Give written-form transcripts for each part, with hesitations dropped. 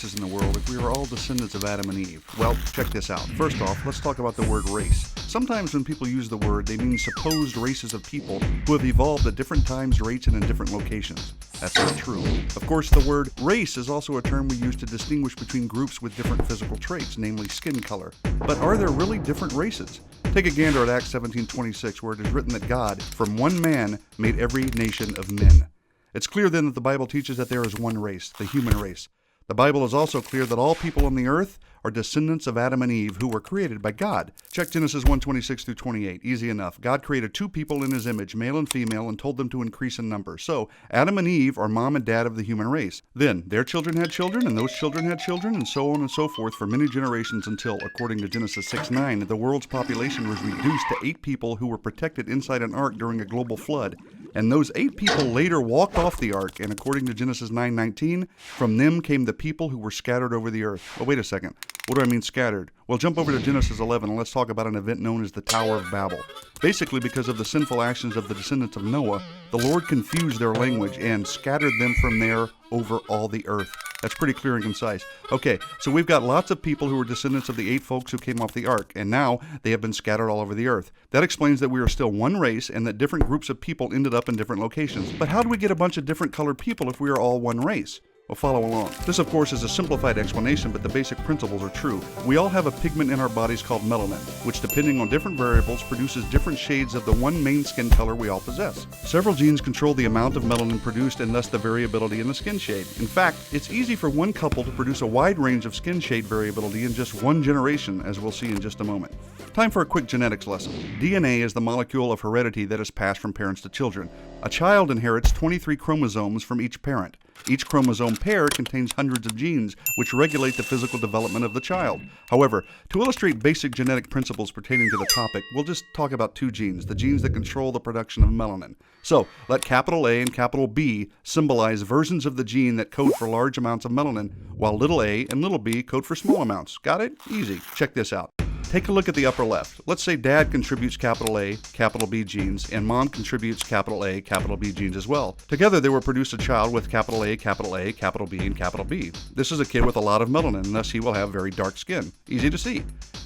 races in the world if we are all descendants of Adam and Eve? Well, check this out. First off, let's talk about the word race. Sometimes when people use the word, they mean supposed races of people who have evolved at different times, rates, and in different locations. That's not true. Of course, the word race is also a term we use to distinguish between groups with different physical traits, namely skin color. But are there really different races? Take a gander at Acts 17:26, where it is written that God, from one man, made every nation of men. It's clear then that the Bible teaches that there is one race, the human race. The Bible is also clear that all people on the earth are descendants of Adam and Eve who were created by God. Check Genesis 1:26 through 28. Easy enough. God created two people in his image, male and female, and told them to increase in number. So, Adam and Eve are mom and dad of the human race. Then, their children had children, and those children had children, and so on and so forth for many generations until, according to Genesis 6:9, the world's population was reduced to 8 people who were protected inside an ark during a global flood. And those 8 people later walked off the ark, and according to Genesis 9:19, from them came the people who were scattered over the earth. Oh, wait a second. What do I mean scattered? Well, jump over to Genesis 11 and let's talk about an event known as the Tower of Babel. Basically, because of the sinful actions of the descendants of Noah, the Lord confused their language and scattered them from there over all the earth. That's pretty clear and concise. Okay, so we've got lots of people who are descendants of the 8 folks who came off the ark, and now they have been scattered all over the earth. That explains that we are still one race and that different groups of people ended up in different locations. But how do we get a bunch of different colored people if we are all one race? Well, follow along. This, of course, is a simplified explanation, but the basic principles are true. We all have a pigment in our bodies called melanin, which, depending on different variables, produces different shades of the one main skin color we all possess. Several genes control the amount of melanin produced and thus the variability in the skin shade. In fact, it's easy for one couple to produce a wide range of skin shade variability in just one generation, as we'll see in just a moment. Time for a quick genetics lesson. DNA is the molecule of heredity that is passed from parents to children. A child inherits 23 chromosomes from each parent. Each chromosome pair contains hundreds of genes, which regulate the physical development of the child. However, to illustrate basic genetic principles pertaining to the topic, we'll just talk about 2 genes, the genes that control the production of melanin. So, let capital A and capital B symbolize versions of the gene that code for large amounts of melanin, while little a and little b code for small amounts. Got it? Easy. Check this out. Take a look at the upper left. Let's say dad contributes capital A, capital B genes, and mom contributes capital A, capital B genes as well. Together they will produce a child with capital A, capital B, and capital B. This is a kid with a lot of melanin, and thus he will have very dark skin. Easy to see.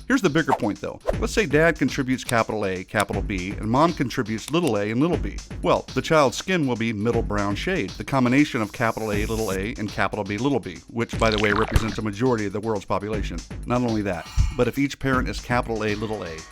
Here's the bigger point though. Let's say dad contributes capital A, capital B, and mom contributes little a and little b. Well, the child's skin will be middle brown shade, the combination of capital A, little a, and capital B, little b, which by the way represents a majority of the world's population. Not only that, but if each parent is capital A,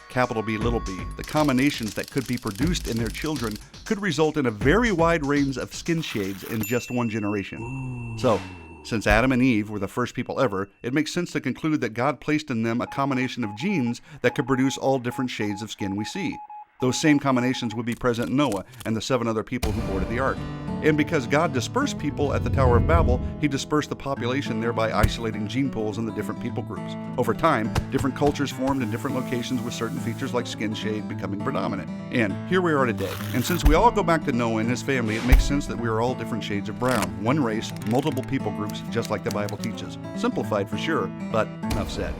capital B, little b, the combinations that could be produced in their children could result in a very wide range of skin shades in just one generation. So, since Adam and Eve were the first people ever, it makes sense to conclude that God placed in them a combination of genes that could produce all different shades of skin we see. Those same combinations would be present in Noah and the 7 other people who boarded the ark. And because God dispersed people at the Tower of Babel, he dispersed the population, thereby isolating gene pools in the different people groups. Over time, different cultures formed in different locations with certain features like skin shade becoming predominant. And here we are today. And since we all go back to Noah and his family, it makes sense that we are all different shades of brown. One race, multiple people groups, just like the Bible teaches. Simplified for sure, but enough said.